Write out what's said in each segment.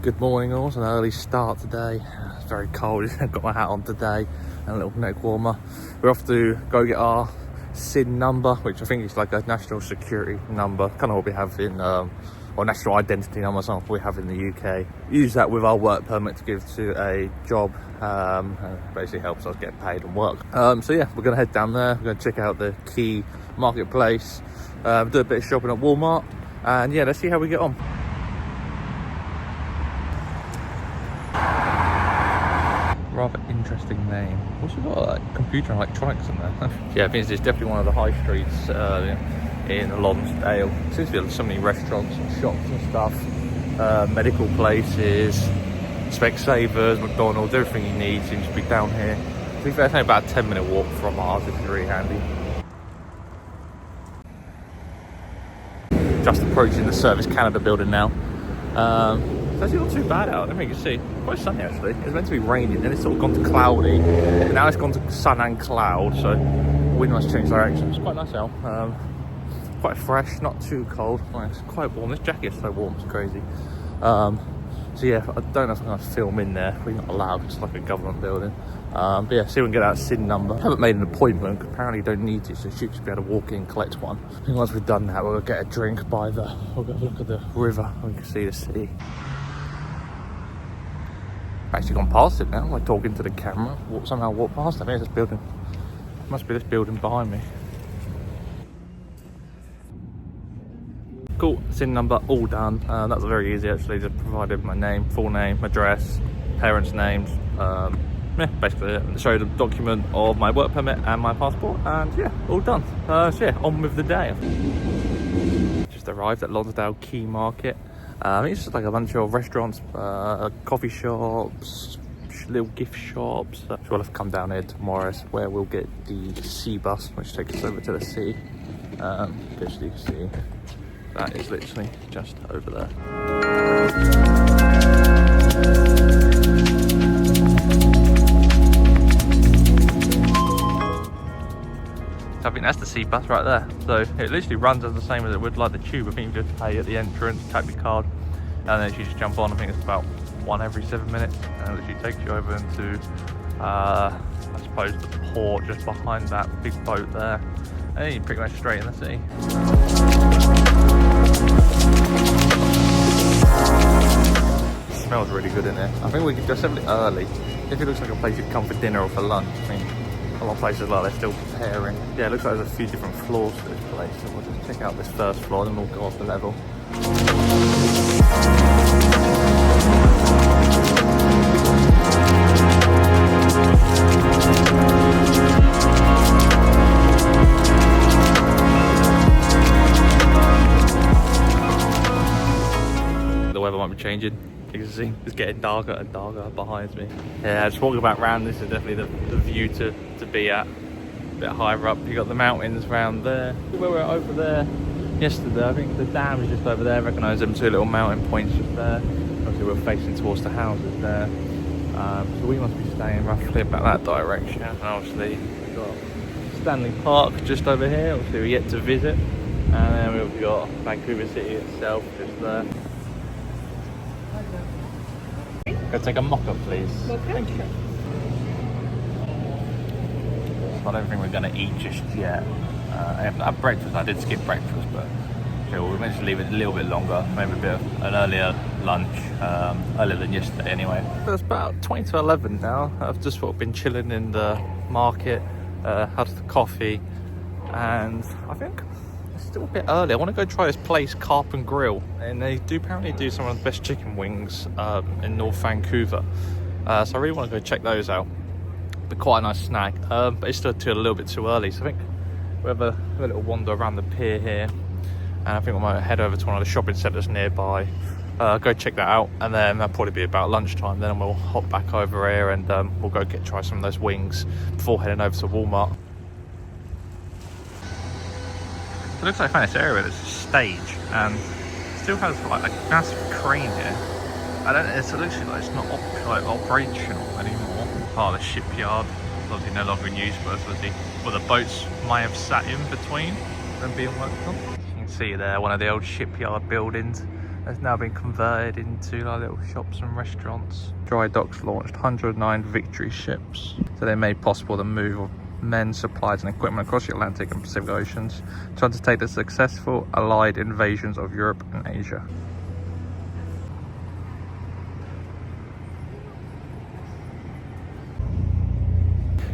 Good morning all, it's an early start today. It's very cold, I've got my hat on today and a little neck warmer. We're off to go get our SIN number, which I think is like a national security number, kind of what we have in, or national identity number, something we have in the UK. Use that with our work permit to give to a job, and basically helps us get paid and work. So yeah, we're gonna head down there, we're gonna check out the Quay Marketplace, do a bit of shopping at Walmart, and yeah, let's see how we get on. Rather interesting name. Also got like computer and electronics in there. Yeah, I think it's definitely one of the high streets in Lonsdale. Seems to be so many restaurants and shops and stuff, medical places, Specsavers, McDonald's, everything you need seems to be down here. To be fair, it's only about a 10-minute walk from ours, which is really handy. Just approaching the Service Canada building now. It's actually not too bad out, I think you can see. Quite sunny actually. It's meant to be raining, then it's sort of gone to cloudy. And now it's gone to sun and cloud, so wind must change direction. It's quite nice out. Quite fresh, not too cold. It's quite warm. This jacket is so warm, it's crazy. So yeah, I don't know if I'm going to film in there. We're not allowed, it's like a government building. But yeah, see if we can get that SIN number. I haven't made an appointment, apparently you don't need to, so you should be able to walk in and collect one. I think once we've done that, we'll get a drink by the, we'll go look at the river, we can see the sea. Actually gone past it now, like talking to the camera, somehow walked past it. I think it's this building, must be this building behind me. Cool, SIN number all done. That's very easy actually, just provided my name, full name, address, parents' names, yeah, basically it. Showed a document of my work permit and my passport, and yeah, all done. So yeah, on with the day. Just arrived at Lonsdale Quay Market. I think it's just like a bunch of restaurants, coffee shops, little gift shops. So we'll have to come down here tomorrow where we'll get the sea bus, which takes us over to the sea. As you can see, that is literally just over there. So I think that's the sea bus right there. So it literally runs as the same as it would like the tube. I think you just pay at the entrance, tap your card, and then you just jump on. I think it's about one every 7 minutes, and it literally takes you over into, I suppose, the port just behind that big boat there, and then you're pretty much straight in the sea. It smells really good in there. I think we could go something early. If it looks like a place you'd come for dinner or for lunch, I think a lot of places like they're still preparing. Yeah, it looks like there's a few different floors to this place, so we'll just check out this first floor and then we'll go off the level. The weather might be changing. You can see it's getting darker and darker behind me. Yeah, just walking back around, this is definitely the view to be at. A bit higher up, you got the mountains around there. Where we were over there yesterday, I think the dam is just over there. I recognise them two little mountain points just there. Obviously we're facing towards the houses there. So we must be staying roughly about that direction. And obviously we've got Stanley Park just over here, obviously we're yet to visit. And then we've got Vancouver City itself just there. Go take a mocha, please. Mocha? Thank you. I don't think we're going to eat just yet. At breakfast, I did skip breakfast, but okay, we're meant to leave it a little bit longer, maybe a bit of an earlier lunch, earlier than yesterday anyway. So it's about 20 to 11 now. I've just sort of been chilling in the market, had the coffee, and I think it's still a bit early. I want to go try this place, Carp and Grill, and they do apparently do some of the best chicken wings in North Vancouver. So I really want to go check those out. Be quite a nice snack, but it's still a little bit too early. So I think we'll have a little wander around the pier here, and I think we might head over to one of the shopping centres nearby, go check that out, and then that'll probably be about lunchtime. Then we'll hop back over here and we'll go try some of those wings before heading over to Walmart. It looks like I found this area where there's a stage and it still has like a massive crane here. I don't know, it looks like it's not operational anymore. Part of the shipyard, obviously no longer in use, but obviously well, the boats might have sat in between them being worked on. You can see there one of the old shipyard buildings. has now been converted into like little shops and restaurants. Dry docks launched 109 Victory ships, so they made possible the move of men, supplies and equipment across the Atlantic and Pacific Oceans to undertake the successful Allied invasions of Europe and Asia.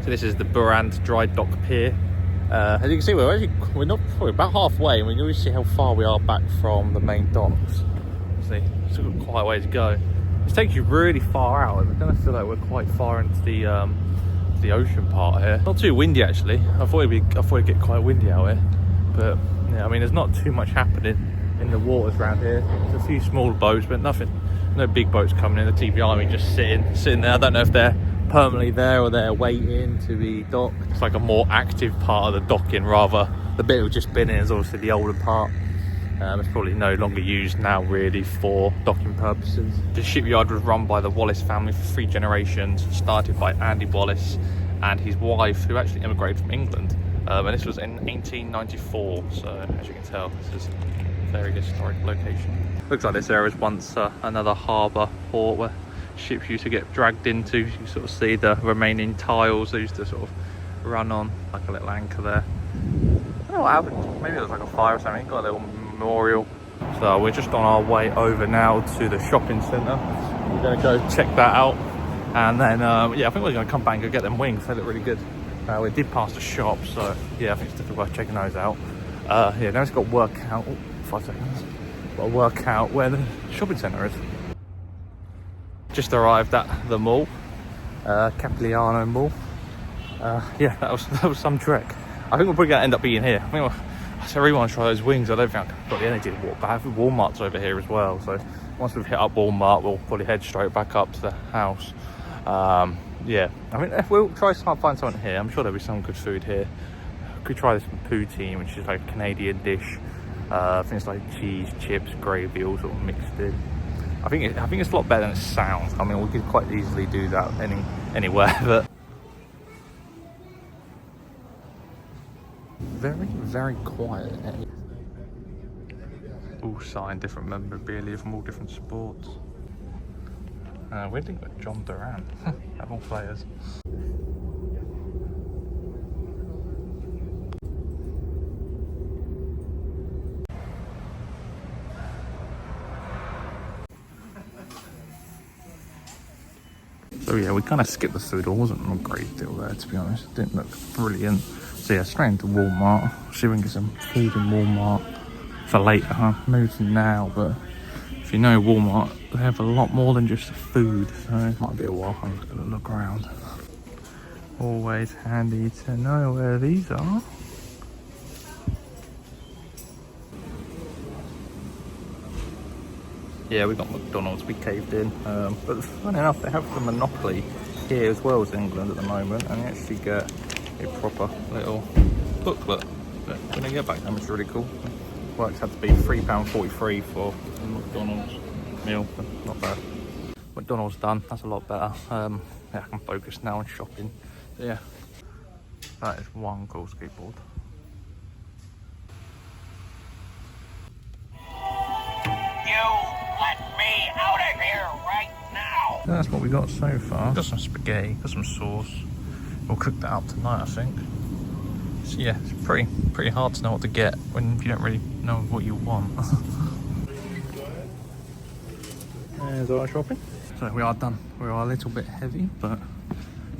So this is the Burant Dry Dock Pier. As you can see, we're not probably about halfway, and we can really see how far we are back from the main docks. See, it's got quite a way to go. It takes you really far out, and I don't feel like we're quite far into the ocean part here. Not too windy actually. I thought it'd get quite windy out here, but yeah, I mean, there's not too much happening in the waters around here. There's a few small boats, but nothing. No big boats coming in. The TV Army just sitting there. I don't know if they're permanently there or they're waiting to be docked. It's like a more active part of the docking, rather. The bit we've just been in is obviously the older part. It's probably no longer used now really for docking purposes. The shipyard was run by the Wallace family for 3 generations, started by Andy Wallace and his wife, who actually immigrated from England, and this was in 1894. So as you can tell, this is a very historic location. Looks like this area was once another harbour port where ships used to get dragged into. You can sort of see the remaining tiles they used to sort of run on, like a little anchor there. I don't know what happened. Maybe it was like a fire or something. Got a little memorial. So we're just on our way over now to the shopping centre. We're going to go check that out, and then yeah, I think we're going to come back and go get them wings. They look really good. We did pass the shop, so yeah, I think it's definitely worth checking those out. Yeah, now it's got to work out. 5 seconds. Got to work out where the shopping centre is. Just arrived at the mall, Capigliano Mall. Yeah, that was some trek. I think we're probably going to end up being here. I really want to try those wings. I don't think I've got the energy to walk back. Walmart's over here as well, so once we've hit up Walmart, we'll probably head straight back up to the house. Yeah, I mean, if we'll try to find something here. I'm sure there'll be some good food here. Could try this poutine, which is like a Canadian dish. I think it's like cheese, chips, gravy, all sort of mixed in. I think it's a lot better than it sounds. I mean, we could quite easily do that anywhere, but very, very quiet. All signed, different memorabilia from all different sports. We didn't got John Durant. Have all players. So yeah, we kind of skipped the food. It wasn't a great deal there, to be honest. It didn't look brilliant. So yeah, straight into Walmart. See if we can get some food in Walmart for later. Huh? Maybe it's now, but if you know Walmart, they have a lot more than just food. So it might be a while. I'm just going to look around. Always handy to know where these are. Yeah, we got McDonald's, we caved in. But funny enough, they have the Monopoly here as well as England at the moment, and you actually get a proper little booklet. But when I get back home, it's really cool. Works out to be £3.43 for a McDonald's meal, but not bad. McDonald's done, that's a lot better. Yeah, I can focus now on shopping. Yeah, that is one cool skateboard. Out of here right now! That's what we got so far. Got some spaghetti, got some sauce. We'll cook that up tonight, I think. So yeah, it's pretty hard to know what to get when you don't really know what you want. There's our shopping. So we are done. We are a little bit heavy, but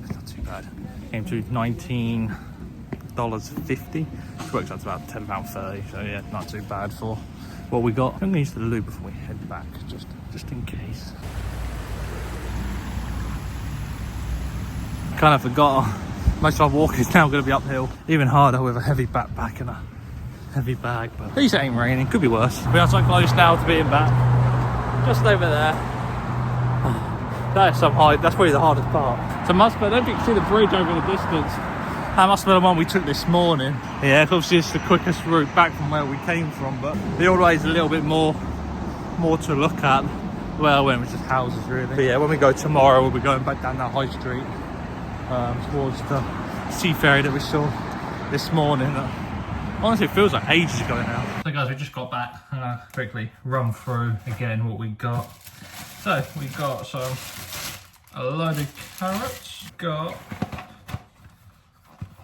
it's not too bad. Came to $19.50, which works out to about £10.30. So yeah, not too bad for what we got. I'm gonna use the loo before we head back, just in case. Kind of forgot. Most of our walk is now going to be uphill, even harder with a heavy backpack and a heavy bag. But at least it ain't raining. Could be worse. We are so close now to being back. Just over there. That is some height. That's probably the hardest part. So I don't think you can see the bridge over the distance. That must have been the one we took this morning. Yeah, obviously it's the quickest route back from where we came from, but the old way is a little bit more to look at. Well, when it was just houses really. But yeah, when we go tomorrow, we'll be going back down that high street towards the sea ferry that we saw this morning. Honestly, it feels like ages ago now. So guys, we just got back. I'm gonna quickly run through again what we got. So we got a load of carrots. Got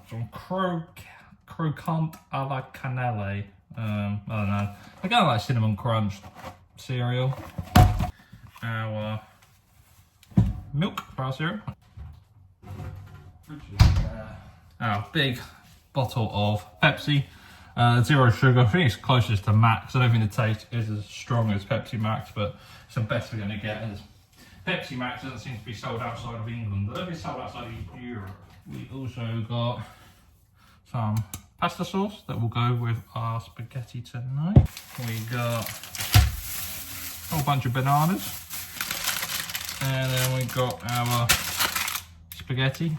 some croquant a la cannelle. I don't know. I kind of like cinnamon crunch cereal. Our milk bar cereal. Our big bottle of Pepsi. 0 sugar. I think it's closest to Max. I don't think the taste is as strong as Pepsi Max, but it's the best we're going to get. As Pepsi Max doesn't seem to be sold outside of England. I don't think it's sold outside of Europe. We also got some pasta sauce that will go with our spaghetti tonight. We got a whole bunch of bananas. And then we got our spaghetti,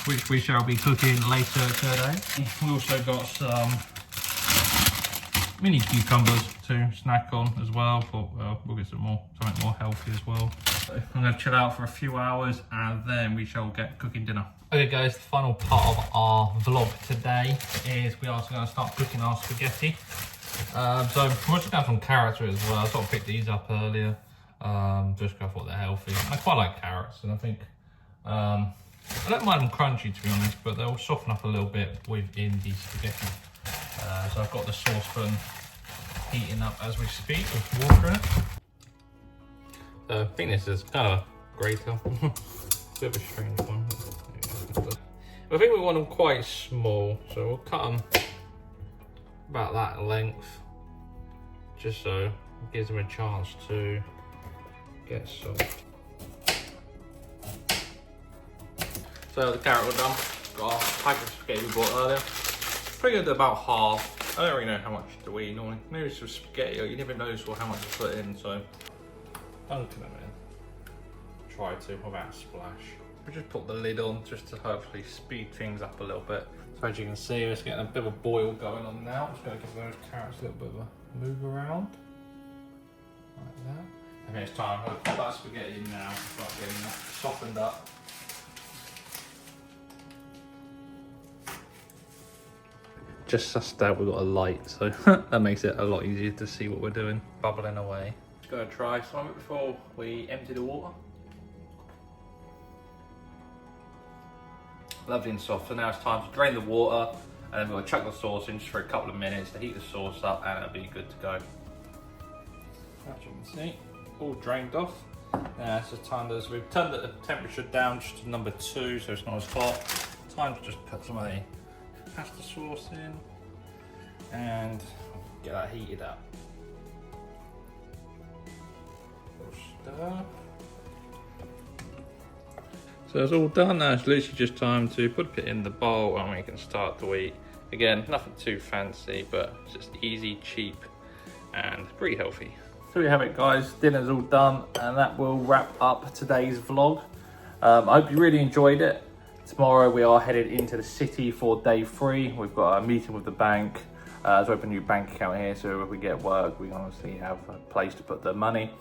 which we shall be cooking later today. We also got some mini cucumbers to snack on as well, but we'll get something more healthy as well. So I'm going to chill out for a few hours and then we shall get cooking dinner. Okay guys, the final part of our vlog today is we are going to start cooking our spaghetti. So I'm just going some carrots as well. I sort of picked these up earlier, just because I thought they're healthy. I quite like carrots, and I think I don't mind them crunchy to be honest, but they'll soften up a little bit within the spaghetti. So I've got the saucepan heating up as we speak with water in it. So I think this is kind of a grater. Bit of a strange one. I think we want them quite small, so we'll cut them about that length, just so it gives them a chance to get soft. So the carrot was done. Got our pack of spaghetti we bought earlier. Pretty good, about half. I don't really know how much to eat normally. Maybe it's just spaghetti, or you never know how much to put in, so dunking them in. Try to without a splash. We just put the lid on just to hopefully speed things up a little bit. So as you can see, it's getting a bit of a boil going on now. Just going to give those carrots a little bit of a move around, like that. Okay, it's time. I'm going to put that spaghetti in now. Start getting that softened up. Just sussed out we've got a light, so that makes it a lot easier to see what we're doing. Bubbling away. Just going to try some of it before we empty the water. Lovely and soft. So now it's time to drain the water, and then we're going to chuck the sauce in just for a couple of minutes to heat the sauce up, and it'll be good to go. As you can see, all drained off. Now it's the time that we've turned the temperature down just to number 2, so it's not as hot. Time to just put some of the pasta sauce in and get that heated up. Stir. So it's all done now. It's literally just time to put it in the bowl and we can start to eat. Again, nothing too fancy, but just easy, cheap, and pretty healthy. So we have it guys, dinner's all done, and that will wrap up today's vlog. I hope you really enjoyed it. Tomorrow we are headed into the city for day 3. We've got a meeting with the bank to open a new bank account here, so if we get work, we honestly have a place to put the money.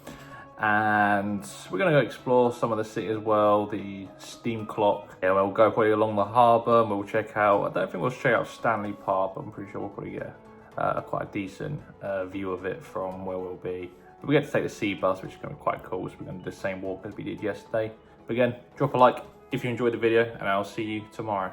And we're going to go explore some of the city as well, the steam clock. Yeah, we'll go probably along the harbour and we'll check out, I don't think we'll check out Stanley Park, but I'm pretty sure we'll probably get quite a decent view of it from where we'll be. But we get to take the sea bus, which is going to be quite cool, so we're going to do the same walk as we did yesterday. But again, drop a like if you enjoyed the video, and I'll see you tomorrow.